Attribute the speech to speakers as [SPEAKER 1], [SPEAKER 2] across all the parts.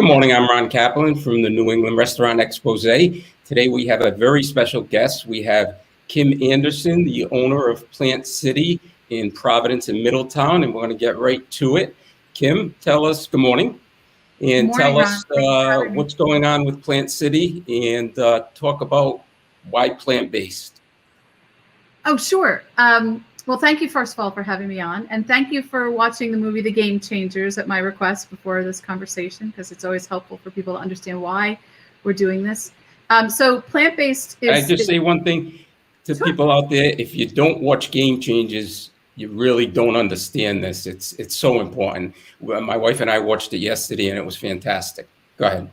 [SPEAKER 1] Good morning, I'm Ron Kaplan from the New England Restaurant Expose. Today we have a very special guest. We have Kim Anderson, the owner of Plant City in Providence and Middletown, and we're going to get right to it. Kim, tell us, good morning, and tell us what's going on with Plant City and talk about why plant-based.
[SPEAKER 2] Oh, sure. Well, thank you, first of all, for having me on. And thank you for watching the movie The Game Changers at my request before this conversation, because it's always helpful for people to understand why we're doing this. So plant-based is...
[SPEAKER 1] Can I just say one thing to people out there? If you don't watch Game Changers, you really don't understand this. It's so important. My wife and I watched it yesterday, and it was fantastic. Go ahead.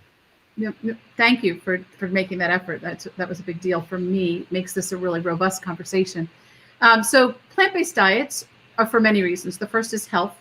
[SPEAKER 2] Yep. Thank you for making that effort. That was a big deal for me. Makes this a really robust conversation. So plant-based diets are for many reasons. The first is health.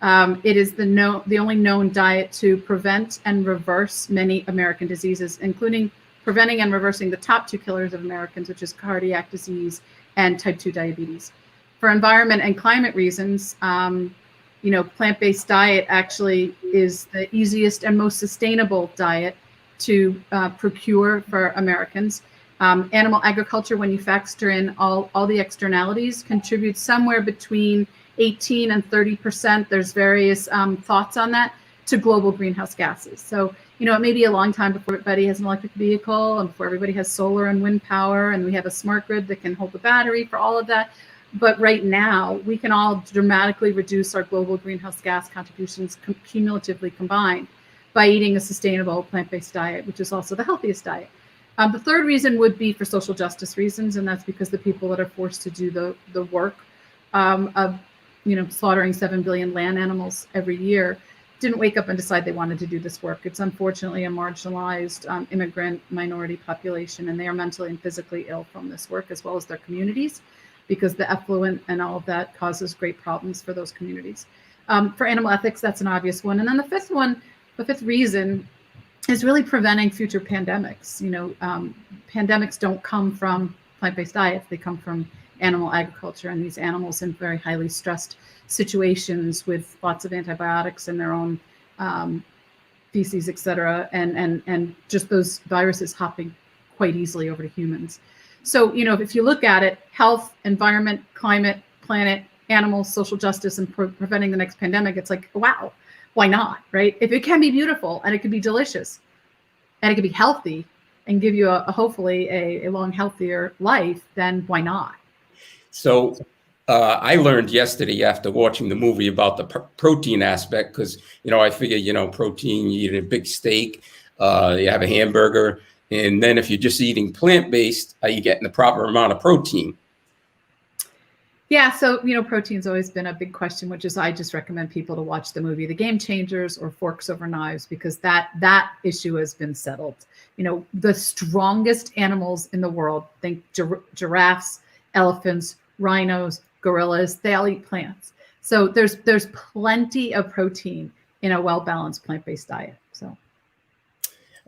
[SPEAKER 2] It is the only known diet to prevent and reverse many American diseases, including preventing and reversing the top two killers of Americans, which is cardiac disease and type 2 diabetes. For environment and climate reasons, plant-based diet actually is the easiest and most sustainable diet to procure for Americans. Animal agriculture, when you factor in all the externalities, contributes somewhere between 18 and 30%. There's various thoughts on that to global greenhouse gases. So, it may be a long time before everybody has an electric vehicle and before everybody has solar and wind power, and we have a smart grid that can hold the battery for all of that. But right now, we can all dramatically reduce our global greenhouse gas contributions cumulatively combined by eating a sustainable plant-based diet, which is also the healthiest diet. The third reason would be for social justice reasons, and that's because the people that are forced to do the work of slaughtering 7 billion land animals every year didn't wake up and decide they wanted to do this work. It's unfortunately a marginalized immigrant minority population, and they are mentally and physically ill from this work, as well as their communities, because the effluent and all of that causes great problems for those communities. For animal ethics, that's an obvious one. And then the fifth reason is really preventing future pandemics. Pandemics don't come from plant-based diets. They come from animal agriculture, and these animals in very highly stressed situations with lots of antibiotics in their own feces, et cetera, and just those viruses hopping quite easily over to humans. So, if you look at it, health, environment, climate, planet, animals, social justice, and preventing the next pandemic, it's like, wow, why not, right? If it can be beautiful and it can be delicious and it can be healthy and give you hopefully a long, healthier life, then why not?
[SPEAKER 1] So I learned yesterday after watching the movie about the protein aspect, because, I figure, protein, you eat a big steak, you have a hamburger, and then if you're just eating plant-based, are you getting the proper amount of protein?
[SPEAKER 2] Yeah, so, protein's always been a big question, which is I just recommend people to watch the movie The Game Changers or Forks Over Knives, because that issue has been settled. The strongest animals in the world, think giraffes, elephants, rhinos, gorillas, they all eat plants. So there's plenty of protein in a well-balanced plant-based diet. So.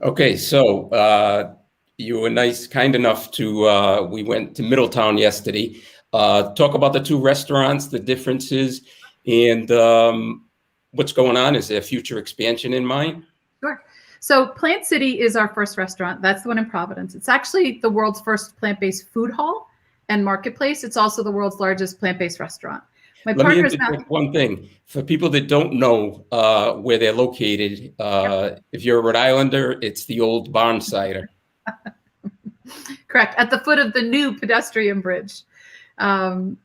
[SPEAKER 1] Okay, so you were kind enough to, we went to Middletown yesterday. Talk about the two restaurants, the differences, and what's going on. Is there future expansion in mind?
[SPEAKER 2] Sure. So Plant City is our first restaurant. That's the one in Providence. It's actually the world's first plant-based food hall and marketplace. It's also the world's largest plant-based restaurant.
[SPEAKER 1] Let me interject one thing. For people that don't know where they're located, if you're a Rhode Islander, it's the old barn cider.
[SPEAKER 2] Correct. At the foot of the new pedestrian bridge. My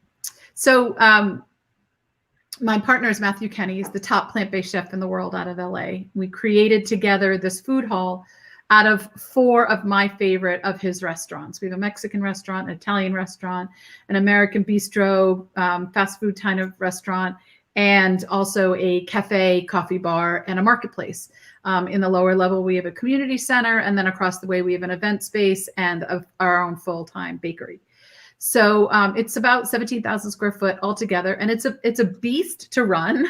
[SPEAKER 2] partner is Matthew Kenny. He's the top plant-based chef in the world out of LA. We created together this food hall out of 4 of my favorite of his restaurants. We have a Mexican restaurant, an Italian restaurant, an American bistro, fast food kind of restaurant, and also a cafe, coffee bar, and a marketplace. In the lower level, we have a community center, and then across the way, we have an event space and our own full-time bakery. So it's about 17,000 square foot altogether, and it's a beast to run.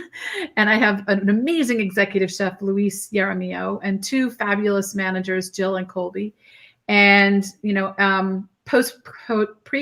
[SPEAKER 2] And I have an amazing executive chef, Luis Yaramillo, and 2 fabulous managers, Jill and Colby. And pre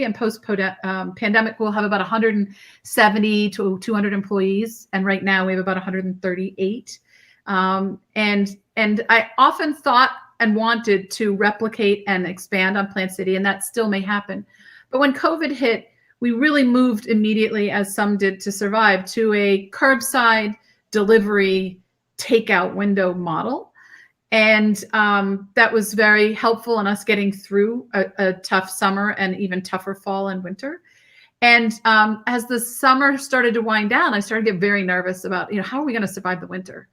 [SPEAKER 2] and post pandemic, we'll have about 170 to 200 employees, and right now we have about 138. And And I often thought and wanted to replicate and expand on Plant City, and that still may happen. But when COVID hit, we really moved immediately, as some did to survive, to a curbside delivery takeout window model. And that was very helpful in us getting through a tough summer and even tougher fall and winter. And as the summer started to wind down, I started to get very nervous about, how are we going to survive the winter?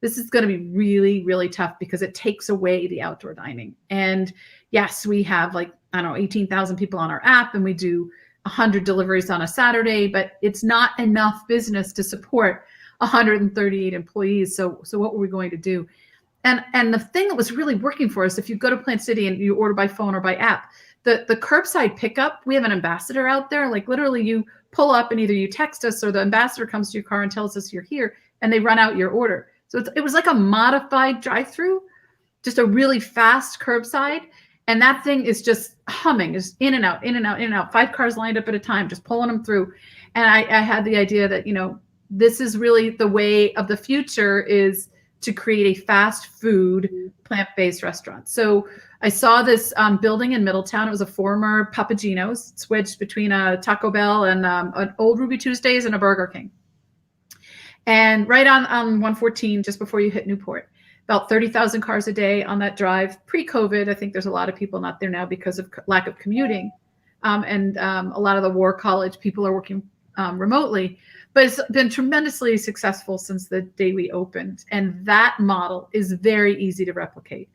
[SPEAKER 2] This is going to be really, really tough because it takes away the outdoor dining. And yes, we have 18,000 people on our app, and we do 100 deliveries on a Saturday, but it's not enough business to support 138 employees. So what were we going to do? And the thing that was really working for us, if you go to Plant City and you order by phone or by app, the curbside pickup, we have an ambassador out there. Like literally you pull up and either you text us or the ambassador comes to your car and tells us you're here, and they run out your order. So it was like a modified drive-through, just a really fast curbside. And that thing is just humming, is in and out, in and out, in and out, 5 cars lined up at a time, just pulling them through. And I had the idea that, this is really the way of the future, is to create a fast food, plant-based restaurant. So I saw this building in Middletown. It was a former Papagino's. It's wedged between a Taco Bell and an old Ruby Tuesdays and a Burger King. And right on 114, just before you hit Newport, about 30,000 cars a day on that drive. Pre-COVID, I think there's a lot of people not there now because of lack of commuting. And a lot of the War College people are working remotely. But it's been tremendously successful since the day we opened. And that model is very easy to replicate.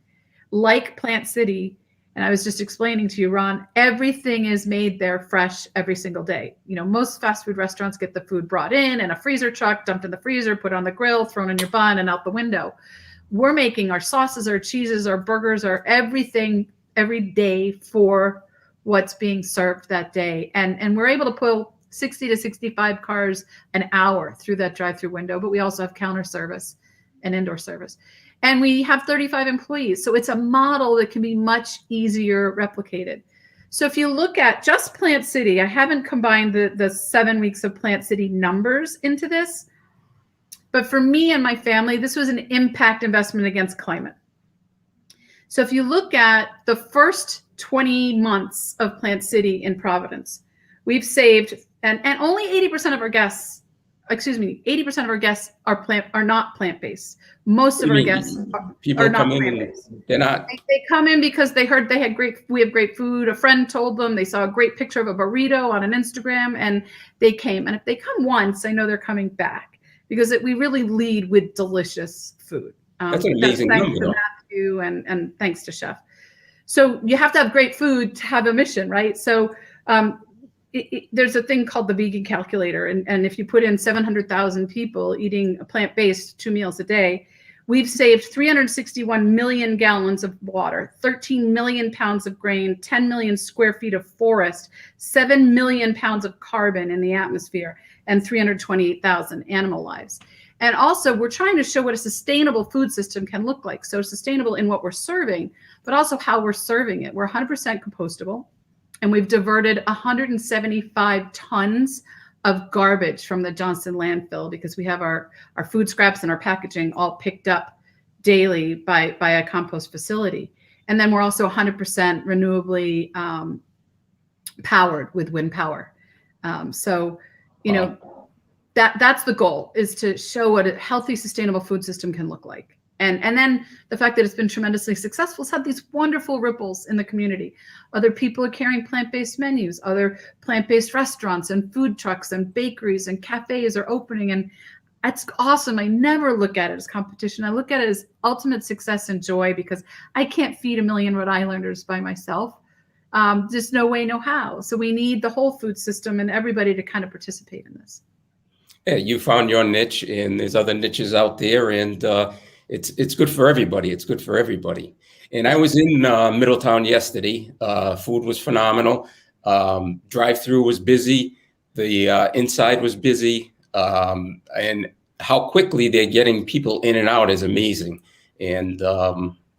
[SPEAKER 2] Like Plant City, and I was just explaining to you, Ron, everything is made there fresh every single day. Most fast food restaurants get the food brought in a freezer truck, dumped in the freezer, put on the grill, thrown in your bun and out the window. We're making our sauces, our cheeses, our burgers, our everything every day for what's being served that day. And we're able to pull 60 to 65 cars an hour through that drive-through window, but we also have counter service and indoor service. And we have 35 employees. So it's a model that can be much easier replicated. So if you look at just Plant City, I haven't combined the 7 weeks of Plant City numbers into this, but for me and my family, this was an impact investment against climate. So if you look at the first 20 months of Plant City in Providence, we've saved, and only 80% of our guests, 80% of our guests are not plant-based. Most of our guests are not plant-based.
[SPEAKER 1] They're not.
[SPEAKER 2] They come in because they heard we have great food. A friend told them, they saw a great picture of a burrito on an Instagram, and they came. And if they come once, I know they're coming back because we really lead with delicious food.
[SPEAKER 1] That's an amazing number.
[SPEAKER 2] Thanks to Matthew and thanks to Chef. So you have to have great food to have a mission, right? So there's a thing called the vegan calculator. And if you put in 700,000 people eating a plant-based 2 meals a day, we've saved 361 million gallons of water, 13 million pounds of grain, 10 million square feet of forest, 7 million pounds of carbon in the atmosphere, and 328,000 animal lives. And also, we're trying to show what a sustainable food system can look like. So sustainable in what we're serving, but also how we're serving it. We're 100% compostable. And we've diverted 175 tons of garbage from the Johnston landfill because we have our food scraps and our packaging all picked up daily by a compost facility. And then we're also 100% renewably powered with wind power. So, that's the goal, is to show what a healthy, sustainable food system can look like. And then the fact that it's been tremendously successful has had these wonderful ripples in the community. Other people are carrying plant-based menus, other plant-based restaurants and food trucks and bakeries and cafes are opening. And that's awesome. I never look at it as competition. I look at it as ultimate success and joy because I can't feed 1 million Rhode Islanders by myself. There's no way, no how. So we need the whole food system and everybody to kind of participate in this.
[SPEAKER 1] Yeah, you found your niche, and there's other niches out there, and it's good for everybody. It's good for everybody. And I was in Middletown yesterday. Food was phenomenal. Drive-through was busy. The inside was busy. And how quickly they're getting people in and out is amazing. And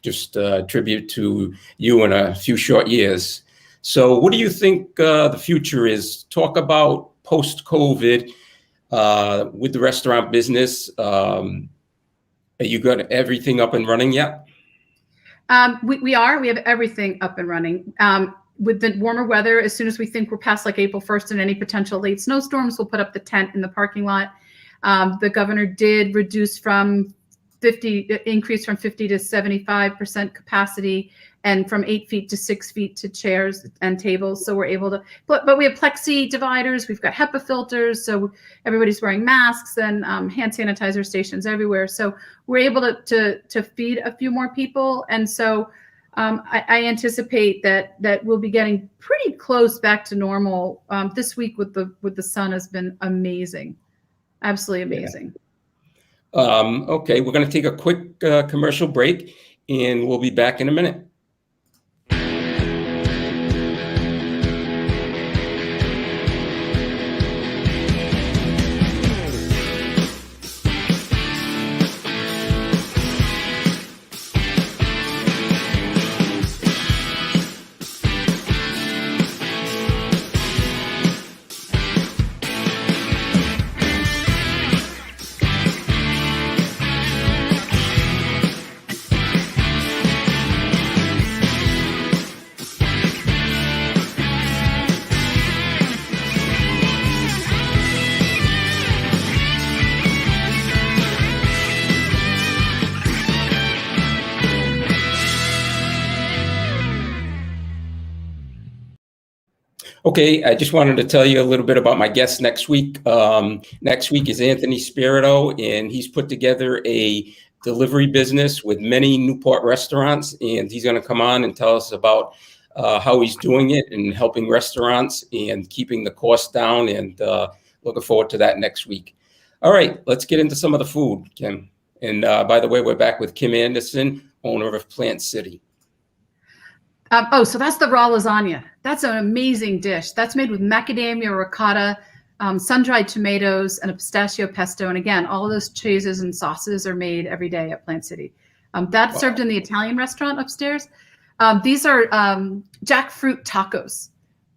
[SPEAKER 1] just a tribute to you in a few short years. So what do you think the future is? Talk about post-COVID with the restaurant business. Are you got everything up and running yet?
[SPEAKER 2] We have everything up and running. With the warmer weather, as soon as we think we're past like April 1st and any potential late snowstorms, we'll put up the tent in the parking lot. The governor did reduce increase from 50 to 75% capacity, and from 8 feet to 6 feet to chairs and tables. So we're able to, but we have plexi dividers. We've got HEPA filters. So everybody's wearing masks and hand sanitizer stations everywhere. So we're able to feed a few more people. And so I anticipate that we'll be getting pretty close back to normal. This week with the sun has been amazing. Absolutely amazing.
[SPEAKER 1] Yeah. Okay, we're going to take a quick commercial break, and we'll be back in a minute. Okay, I just wanted to tell you a little bit about my guest next week. Next week is Anthony Spirito, and he's put together a delivery business with many Newport restaurants, and he's going to come on and tell us about how he's doing it and helping restaurants and keeping the cost down, and looking forward to that next week. All right, let's get into some of the food, Kim. And by the way, we're back with Kim Anderson, owner of Plant City.
[SPEAKER 2] So that's the raw lasagna. That's an amazing dish. That's made with macadamia, ricotta, sun-dried tomatoes, and a pistachio pesto. And again, all of those cheeses and sauces are made every day at Plant City. That's served in the Italian restaurant upstairs. These are Jackfruit Tacos.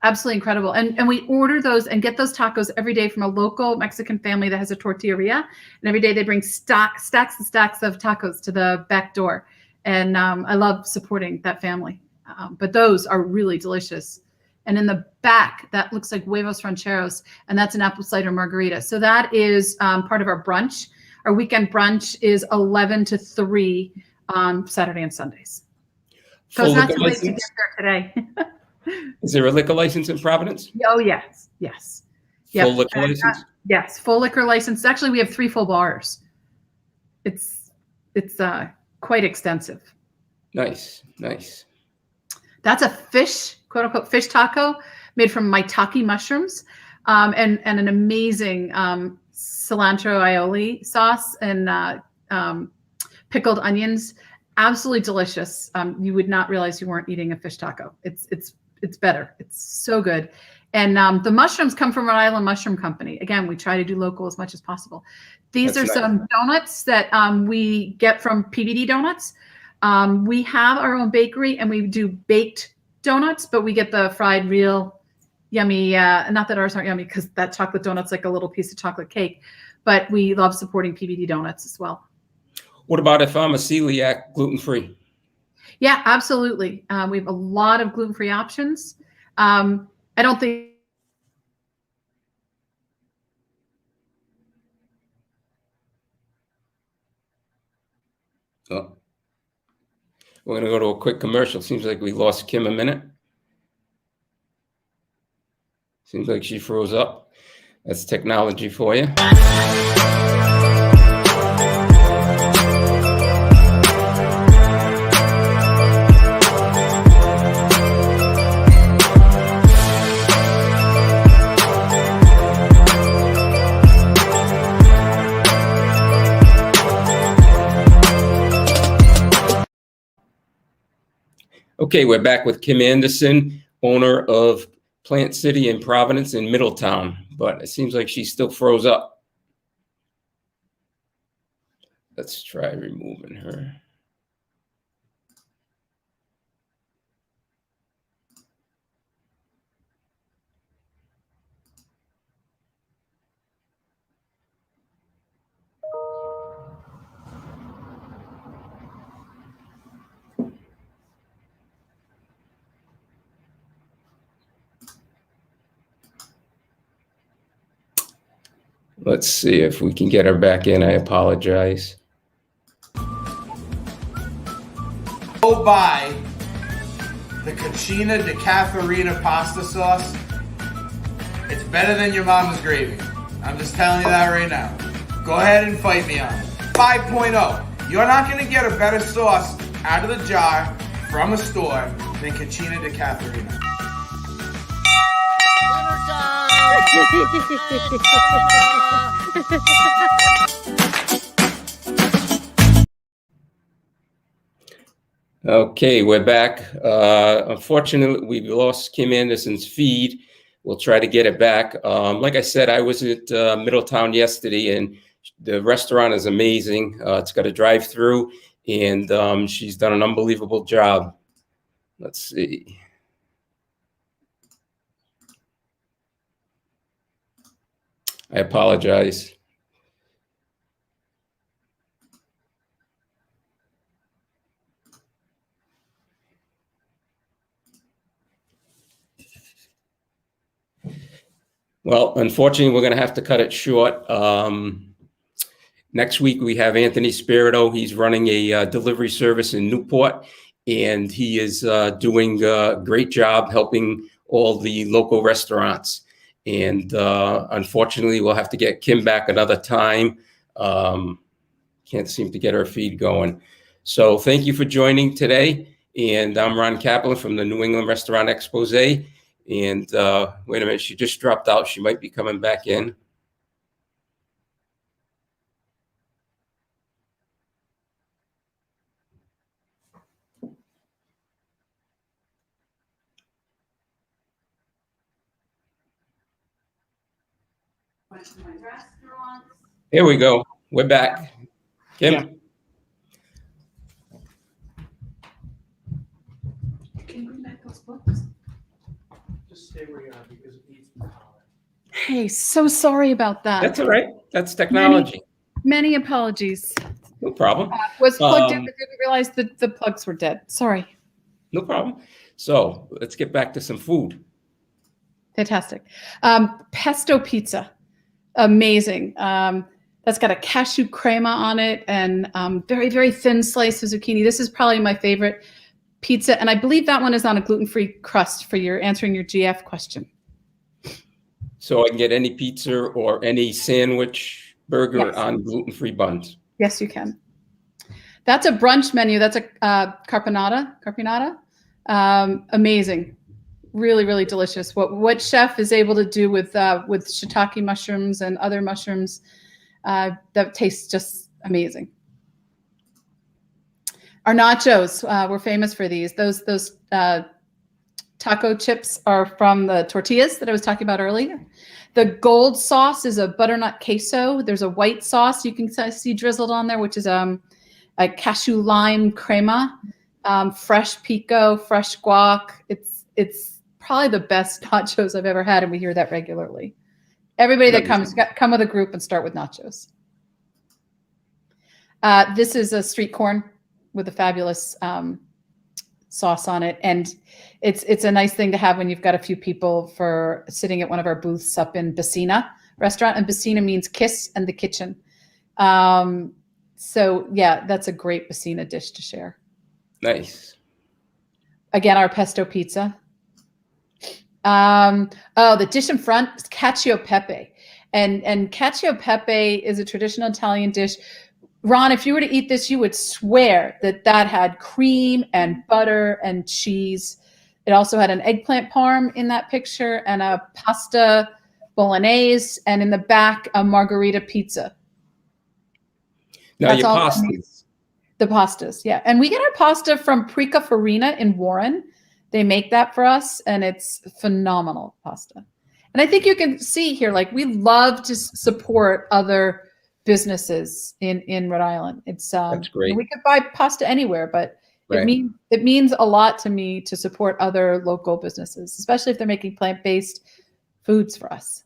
[SPEAKER 2] Absolutely incredible. And we order those and get those tacos every day from a local Mexican family that has a tortilleria. And every day they bring stacks and stacks of tacos to the back door. And I love supporting that family. But those are really delicious. And in the back, that looks like huevos rancheros, and that's an apple cider margarita. So that is part of our brunch. Our weekend brunch is 11 to 3 on Saturday and Sundays. So it's not too late to get there today.
[SPEAKER 1] Is there a liquor license in Providence?
[SPEAKER 2] Oh, yes.
[SPEAKER 1] Full liquor license?
[SPEAKER 2] Yes, full liquor license. Actually, we have 3 full bars. It's quite extensive. Nice. That's a fish, quote unquote, fish taco made from maitake mushrooms, and an amazing cilantro aioli sauce and pickled onions. Absolutely delicious. You would not realize you weren't eating a fish taco. It's better. It's so good. And the mushrooms come from Rhode Island Mushroom Company. Again, we try to do local as much as possible. These are some donuts that we get from PBD Donuts. We have our own bakery and we do baked donuts, but we get the fried real yummy. Not that ours aren't yummy because that chocolate donut's like a little piece of chocolate cake, but we love supporting PBD Donuts as well.
[SPEAKER 1] What about if I'm a celiac, gluten-free?
[SPEAKER 2] Yeah, absolutely. We have a lot of gluten-free options. I don't think.
[SPEAKER 1] Oh. We're going to go to a quick commercial. Seems like we lost Kim a minute. Seems like she froze up. That's technology for you. Okay, we're back with Kim Anderson, owner of Plant City in Providence in Middletown, but it seems like she still froze up. Let's try removing her. Let's see if we can get her back in. I apologize.
[SPEAKER 3] Go buy the Cucina di Cafarina pasta sauce. It's better than your mama's gravy. I'm just telling you that right now. Go ahead and fight me on it. 5.0. You're not going to get a better sauce out of the jar from a store than Cucina di Cafarina.
[SPEAKER 1] Okay, we're back. Unfortunately, we lost Kim Anderson's feed. We'll try to get it back. Like I said, I was at Middletown yesterday, and the restaurant is amazing. It's got a drive-through, and she's done an unbelievable job. Let's see. I apologize. Well, unfortunately, we're going to have to cut it short. Next week, we have Anthony Spirito. He's running a delivery service in Newport, and he is doing a great job helping all the local restaurants. And unfortunately, we'll have to get Kim back another time. Can't seem to get her feed going. So thank you for joining today. And I'm Ron Kaplan from the New England Restaurant Expose. And wait a minute, she just dropped out. She might be coming back in. Here we go. We're back. Kim?
[SPEAKER 4] Yeah.
[SPEAKER 2] Can you bring back those books?
[SPEAKER 4] Just stay where you are because it needs power.
[SPEAKER 2] Hey, so sorry about that.
[SPEAKER 1] That's all right. That's technology.
[SPEAKER 2] Many apologies.
[SPEAKER 1] No problem.
[SPEAKER 2] Was plugged in, but didn't realize that the plugs were dead. Sorry.
[SPEAKER 1] No problem. So let's get back to some food.
[SPEAKER 2] Fantastic. Pesto pizza. Amazing. That's got a cashew crema on it and very, very thin slice of zucchini. This is probably my favorite pizza. And I believe that one is on a gluten-free crust for answering your GF question.
[SPEAKER 1] So I can get any pizza or any sandwich burger
[SPEAKER 2] Yes.
[SPEAKER 1] on gluten-free buns.
[SPEAKER 2] Yes, you can. That's a brunch menu. That's a carpinata. Amazing. Really, really delicious. What chef is able to do with shiitake mushrooms and other mushrooms, that tastes just amazing. Our nachos, we're famous for these. Those taco chips are from the tortillas that I was talking about earlier. The gold sauce is a butternut queso. There's a white sauce you can see drizzled on there, which is a cashew lime crema, fresh pico, fresh guac. It's probably the best nachos I've ever had, and we hear that regularly. Everybody that comes, come with a group and start with nachos. This is a street corn with a fabulous sauce on it, and it's a nice thing to have when you've got a few people for sitting at one of our booths up in Bacina restaurant, and Bacina means kiss and the kitchen. So yeah, that's a great Bacina dish to share.
[SPEAKER 1] Nice.
[SPEAKER 2] Again, our pesto pizza. The dish in front is cacio pepe, and cacio pepe is a traditional Italian dish. Ron, if you were to eat this, you would swear that had cream and butter and cheese. It also had an eggplant parm in that picture and a pasta bolognese, and in the back, a margarita pizza.
[SPEAKER 1] Now
[SPEAKER 2] That's
[SPEAKER 1] your
[SPEAKER 2] all
[SPEAKER 1] pastas.
[SPEAKER 2] The pastas, yeah. And we get our pasta from Prica Farina in Warren. They make that for us, and it's phenomenal pasta. And I think you can see here, like, we love to support other businesses in Rhode Island. It's
[SPEAKER 1] That's great.
[SPEAKER 2] we could buy pasta anywhere, but
[SPEAKER 1] Right.
[SPEAKER 2] it means a lot to me to support other local businesses, especially if they're making plant-based foods for us.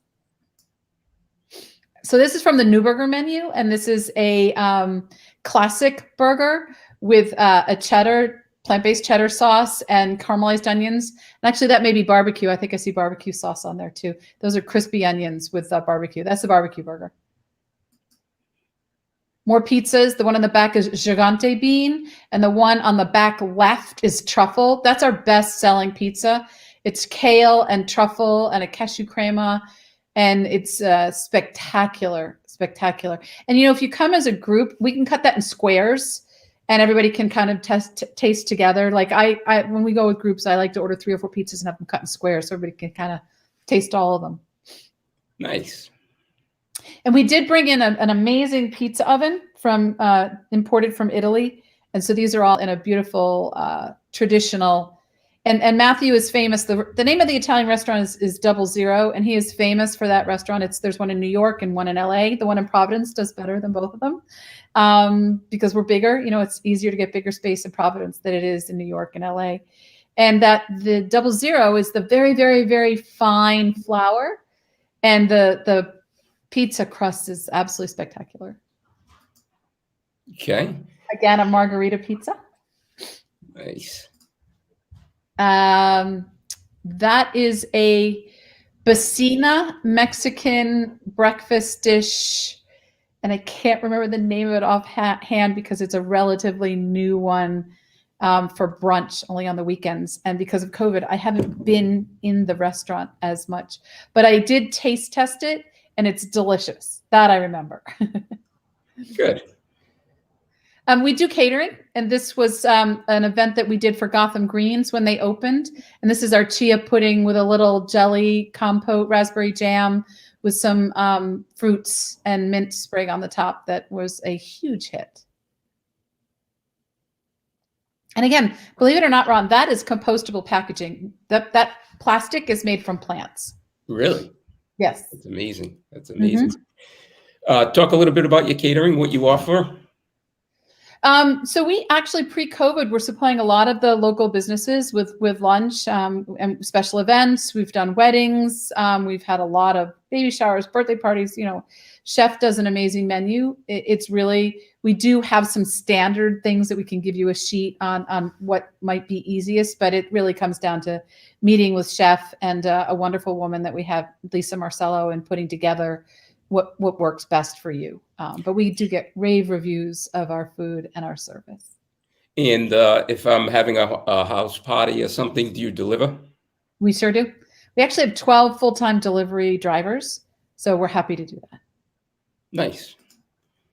[SPEAKER 2] So this is from the Newburger menu, and this is a classic burger with a cheddar, plant-based cheddar sauce and caramelized onions. And actually, that may be barbecue. I think I see barbecue sauce on there too. Those are crispy onions with barbecue. That's the barbecue burger. more pizzas. The one on the back is gigante bean, and the one on the back left is truffle. That's our best-selling pizza. It's kale and truffle and a cashew crema, and it's spectacular, spectacular. And if you come as a group, we can cut that in squares, and everybody can kind of taste together. Like I when we go with groups, I like to order 3 or 4 pizzas and have them cut in squares so everybody can kind of taste all of them.
[SPEAKER 1] Nice.
[SPEAKER 2] And we did bring in an amazing pizza oven from imported from Italy. And so these are all in a beautiful traditional. And Matthew is famous. The name of the Italian restaurant is 00, and he is famous for that restaurant. There's one in New York and one in LA. The one in Providence does better than both of them because we're bigger. It's easier to get bigger space in Providence than it is in New York and LA. And that the 00 is the very, very, very fine flour, and the pizza crust is absolutely spectacular.
[SPEAKER 1] Okay.
[SPEAKER 2] Again, a margarita pizza.
[SPEAKER 1] Nice.
[SPEAKER 2] That is a Bacina Mexican breakfast dish, and I can't remember the name of it offhand because it's a relatively new one for brunch only on the weekends. And because of COVID, I haven't been in the restaurant as much, but I did taste test it, and it's delicious. That I remember.
[SPEAKER 1] Good.
[SPEAKER 2] We do catering, and this was an event that we did for Gotham Greens when they opened. And this is our chia pudding with a little jelly compote, raspberry jam with some fruits and mint sprig on the top. That was a huge hit. And again, believe it or not, Ron, that is compostable packaging. That plastic is made from plants.
[SPEAKER 1] Really?
[SPEAKER 2] Yes.
[SPEAKER 1] That's amazing. That's amazing. Talk a little bit about your catering, what you offer.
[SPEAKER 2] So we actually pre-COVID were supplying a lot of the local businesses with lunch and special events. We've done weddings. We've had a lot of baby showers, birthday parties. Chef does an amazing menu. It's really, we do have some standard things that we can give you a sheet on what might be easiest, but it really comes down to meeting with chef and a wonderful woman that we have, Lisa Marcello, and putting together what works best for you. But we do get rave reviews of our food and our service. And
[SPEAKER 1] if I'm having a house party or something, do you deliver?
[SPEAKER 2] We sure do. We actually have 12 full-time delivery drivers, so we're happy to do that.
[SPEAKER 1] Nice.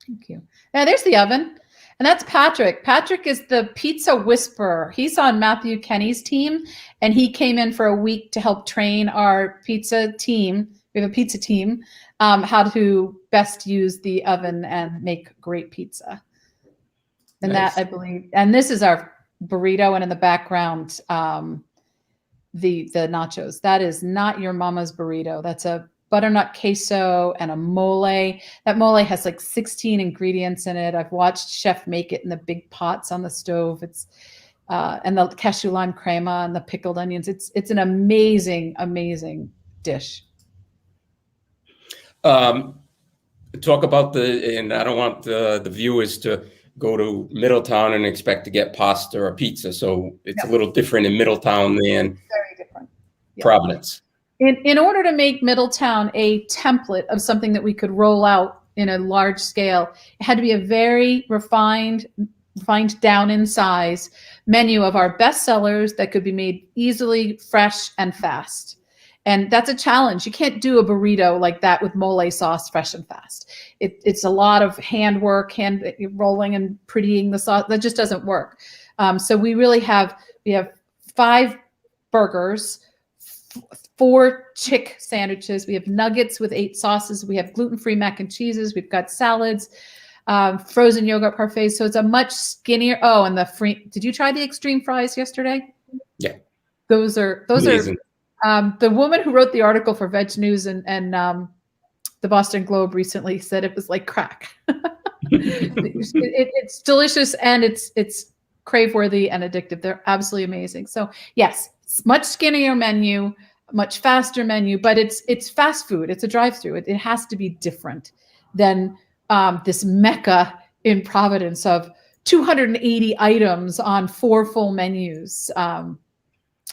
[SPEAKER 2] Thank you. Now there's the oven, and that's Patrick. Patrick is the pizza whisperer. He's on Matthew Kenny's team, and he came in for a week to help train our pizza team. We have a pizza team, how to best use the oven and make great pizza. And
[SPEAKER 1] nice.
[SPEAKER 2] That, I believe, and this is our burrito, and in the background, the nachos. That is not your mama's burrito. That's a butternut queso and a mole. That mole has like 16 ingredients in it. I've watched chef make it in the big pots on the stove. It's and the cashew lime crema and the pickled onions. It's an amazing, amazing dish.
[SPEAKER 1] Talk about and I don't want the viewers to go to Middletown and expect to get pasta or pizza. So it's a little different in Middletown than
[SPEAKER 2] very different.
[SPEAKER 1] Providence.
[SPEAKER 2] In order to make Middletown a template of something that we could roll out in a large scale, it had to be a very refined down in size menu of our best sellers that could be made easily, fresh, and fast. And that's a challenge. You can't do a burrito like that with mole sauce, fresh and fast. It's a lot of hand work, hand rolling and prettying the sauce. That just doesn't work. So we have 5 burgers, 4 chick sandwiches. We have nuggets with 8 sauces. We have gluten-free mac and cheeses. We've got salads, frozen yogurt parfaits. So it's a much skinnier. Oh, and did you try the extreme fries yesterday?
[SPEAKER 1] Yeah.
[SPEAKER 2] Those are amazing. The woman who wrote the article for Veg News and the Boston Globe recently said it was like crack. It's delicious, and it's crave-worthy and addictive. They're absolutely amazing. So yes, much skinnier menu, much faster menu, but it's fast food. It's a drive-through. It has to be different than this mecca in Providence of 280 items on 4 full menus.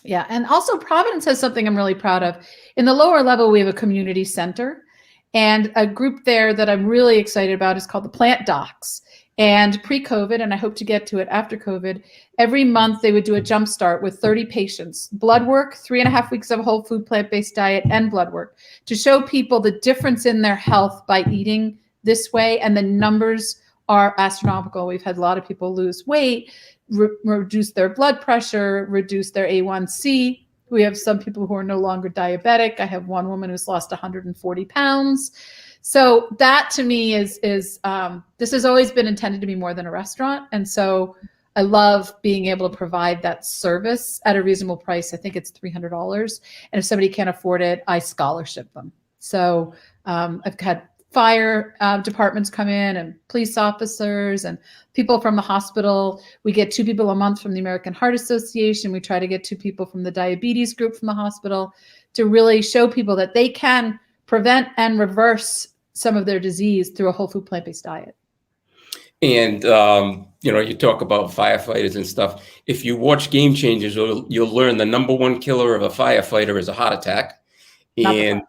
[SPEAKER 2] Yeah, and also Providence has something I'm really proud of. In the lower level, we have a community center, And a group there that I'm really excited about is called the Plant Docs. And pre-COVID, and I hope to get to it after COVID, every month they would do a jumpstart with 30 patients, blood work, 3.5 weeks of a whole food plant-based diet, and blood work to show people the difference in their health by eating this way. And the numbers are astronomical. We've had a lot of people lose weight, reduce their blood pressure, reduce their A1C. We have some people who are no longer diabetic. I have one woman who's lost 140 pounds. So that to me is this has always been intended to be more than a restaurant. And so I love being able to provide that service at a reasonable price. I think it's $300. And if somebody can't afford it, I scholarship them. So I've had fire departments come in and police officers and people from the hospital. We get 2 people a month from the American Heart Association. We try to get 2 people from the diabetes group from the hospital to really show people that they can prevent and reverse some of their disease through a whole food plant-based diet.
[SPEAKER 1] And, you talk about firefighters and stuff. If you watch Game Changers, you'll learn the #1 killer of a firefighter is a heart attack. And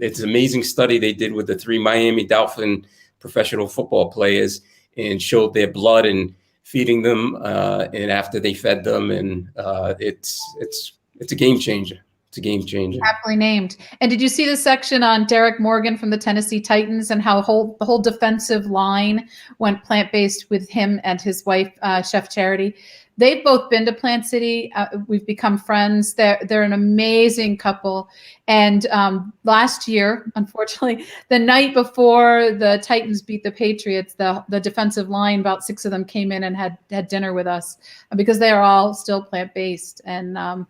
[SPEAKER 1] it's an amazing study they did with the 3 Miami Dolphin professional football players and showed their blood and feeding them and after they fed them. And it's a game changer. It's a game changer.
[SPEAKER 2] Aptly named. And did you see the section on Derek Morgan from the Tennessee Titans and how the whole defensive line went plant-based with him and his wife, Chef Charity? They've both been to Plant City. We've become friends. They're an amazing couple. And last year, unfortunately, the night before the Titans beat the Patriots, the defensive line, about 6 of them came in and had dinner with us because they are all still plant-based. And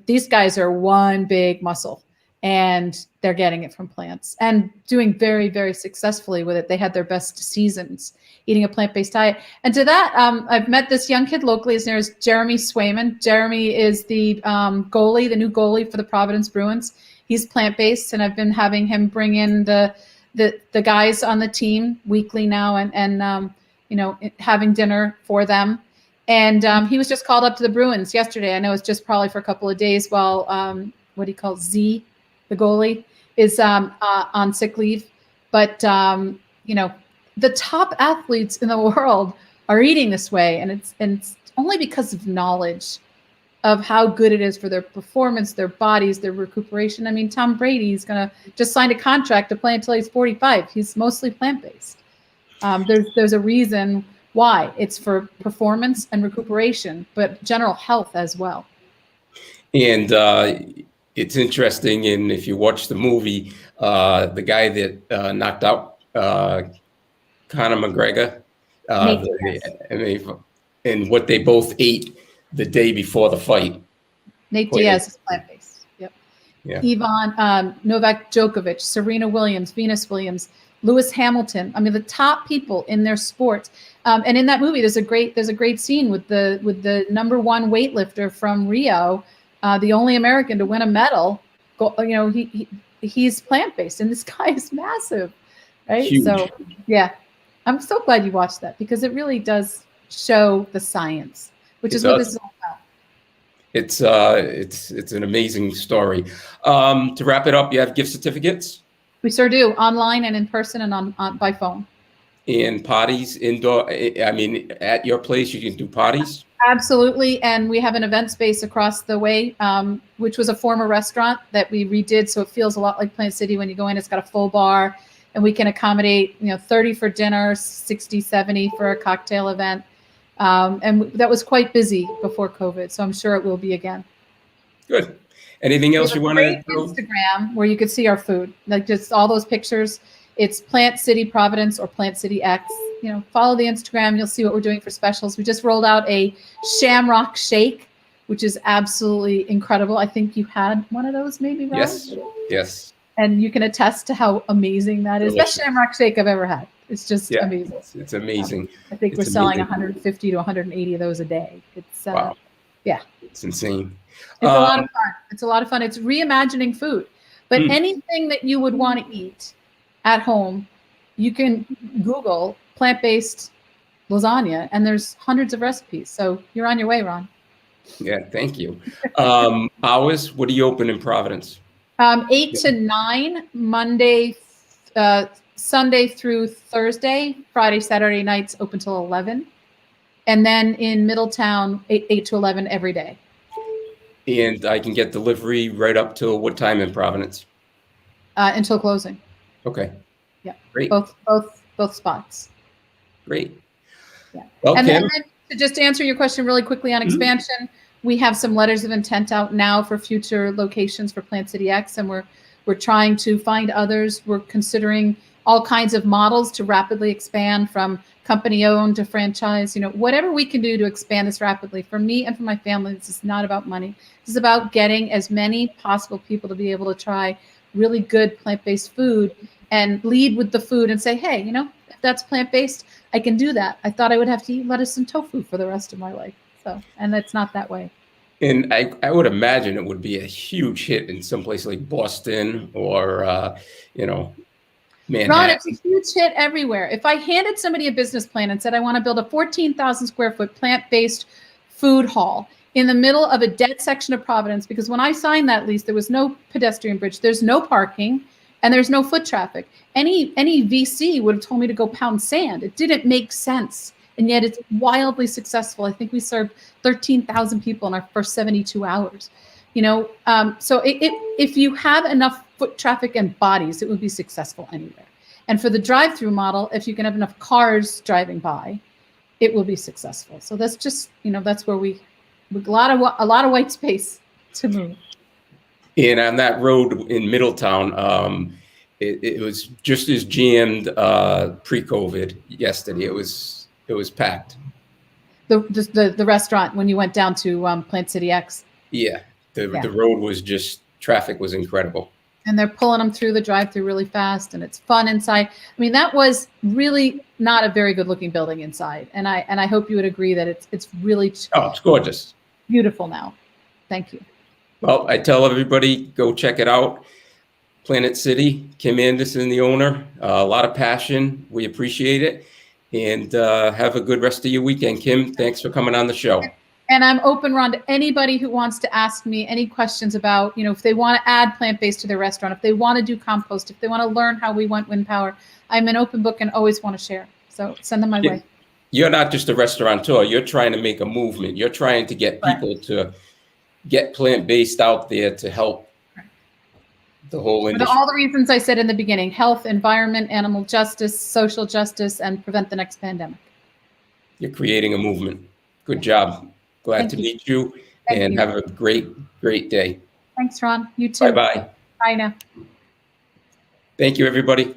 [SPEAKER 2] these guys are one big muscle, and they're getting it from plants and doing very, very successfully with it. They had their best seasons eating a plant-based diet. And to that, I've met this young kid locally. His name is Jeremy Swayman. Jeremy is the goalie, the new goalie for the Providence Bruins. He's plant-based, and I've been having him bring in the guys on the team weekly now and having dinner for them. And he was just called up to the Bruins yesterday. I know it's just probably for a couple of days while what he calls Z, the goalie, is on sick leave. But, the top athletes in the world are eating this way. And it's only because of knowledge of how good it is for their performance, their bodies, their recuperation. I mean, Tom Brady's going to just sign a contract to play until he's 45. He's mostly plant-based. There's a reason why. It's for performance and recuperation, but general health as well. And
[SPEAKER 1] it's interesting, and if you watch the movie, the guy that knocked out Conor McGregor, and what they both ate the day before the fight.
[SPEAKER 2] Nate Diaz is plant-based. Yep. Yeah. Novak Djokovic, Serena Williams, Venus Williams, Lewis Hamilton. I mean, the top people in their sports. And in that movie, there's a great scene with the #1 weightlifter from Rio, the only American to win a medal. He's plant-based, and this guy is massive, right?
[SPEAKER 1] Huge.
[SPEAKER 2] So, yeah, I'm so glad you watched that because it really does show the science, which is what this is all about.
[SPEAKER 1] It's an amazing story. To wrap it up, you have gift certificates?
[SPEAKER 2] We sure do, online and in person and on by phone.
[SPEAKER 1] And parties indoor, at your place, you can do parties?
[SPEAKER 2] Absolutely. And we have an event space across the way, which was a former restaurant that we redid. So it feels a lot like Plant City when you go in. It's got a full bar, and we can accommodate 30 for dinner, 60, 70 for a cocktail event. And that was quite busy before COVID. So I'm sure it will be again.
[SPEAKER 1] Good. Anything else you want to
[SPEAKER 2] do? Instagram where you could see our food, like just all those pictures. It's Plant City Providence or Plant City X. Follow the Instagram. You'll see what we're doing for specials. We just rolled out a Shamrock Shake, which is absolutely incredible. I think you had one of those, maybe, Ron?
[SPEAKER 1] Yes.
[SPEAKER 2] And you can attest to how amazing that is. Best Shamrock Shake I've ever had. It's just amazing.
[SPEAKER 1] It's amazing.
[SPEAKER 2] I think we're selling 150 to 180 of those a day. It's
[SPEAKER 1] wow.
[SPEAKER 2] Yeah.
[SPEAKER 1] It's insane.
[SPEAKER 2] It's a lot of fun. It's a lot of fun. It's reimagining food. But anything that you would want to eat at home, you can Google plant-based lasagna, and there's hundreds of recipes. So you're on your way, Ron.
[SPEAKER 1] Yeah, thank you. Hours, what do you open in Providence?
[SPEAKER 2] 8 to 9, Monday Sunday through Thursday, Friday, Saturday nights open till 11. And then in Middletown, 8 to 11 every day.
[SPEAKER 1] And I can get delivery right up till what time in Providence?
[SPEAKER 2] Until closing.
[SPEAKER 1] Okay.
[SPEAKER 2] Yeah.
[SPEAKER 1] Great.
[SPEAKER 2] Both spots.
[SPEAKER 1] Great.
[SPEAKER 2] Yeah.
[SPEAKER 1] Well,
[SPEAKER 2] And
[SPEAKER 1] Kim,
[SPEAKER 2] then to just answer your question really quickly on expansion, we have some letters of intent out now for future locations for Plant City X, and we're trying to find others. We're considering all kinds of models to rapidly expand from company owned to franchise, whatever we can do to expand this rapidly. For me and for my family, this is not about money. This is about getting as many possible people to be able to try really good plant-based food and lead with the food and say, hey, if that's plant-based, I can do that. I thought I would have to eat lettuce and tofu for the rest of my life. And it's not that way.
[SPEAKER 1] and I would imagine it would be a huge hit in some place like Boston or, Manhattan.
[SPEAKER 2] Ron, it's a huge hit everywhere. If I handed somebody a business plan and said, I want to build a 14,000 square foot plant-based food hall in the middle of a dead section of Providence, because when I signed that lease, there was no pedestrian bridge, there's no parking, and there's no foot traffic. Any VC would have told me to go pound sand. It didn't make sense. And yet it's wildly successful. I think we served 13,000 people in our first 72 hours. So if you have enough foot traffic and bodies, it would be successful anywhere. And for the drive-through model, if you can have enough cars driving by, it will be successful. So that's just, that's where we a lot of white space to move.
[SPEAKER 1] And on that road in Middletown, it was just as jammed pre-COVID yesterday. It was packed.
[SPEAKER 2] The restaurant when you went down to Plant City X.
[SPEAKER 1] Yeah, the road was just, traffic was incredible.
[SPEAKER 2] And they're pulling them through the drive-through really fast, and it's fun inside. I mean, that was really not a very good-looking building inside, and I hope you would agree that it's really
[SPEAKER 1] it's gorgeous,
[SPEAKER 2] beautiful now. Thank you.
[SPEAKER 1] Well, I tell everybody, go check it out. Planet City, Kim Anderson, the owner. A lot of passion. We appreciate it, and have a good rest of your weekend, Kim. Thanks for coming on the show.
[SPEAKER 2] And I'm open, Ron, to anybody who wants to ask me any questions about, if they want to add plant-based to their restaurant, if they want to do compost, if they want to learn how we want wind power. I'm an open book and always want to share. So send them my way.
[SPEAKER 1] You're not just a restaurateur. You're trying to make a movement. You're trying to get people to get plant-based out there to help the whole industry.
[SPEAKER 2] For all the reasons I said in the beginning: health, environment, animal justice, social justice, and prevent the next pandemic.
[SPEAKER 1] You're creating a movement. Good job. Glad to meet you, and have a great, great day.
[SPEAKER 2] Thanks, Ron. You too.
[SPEAKER 1] Bye-bye.
[SPEAKER 2] Bye now.
[SPEAKER 1] Thank you, everybody.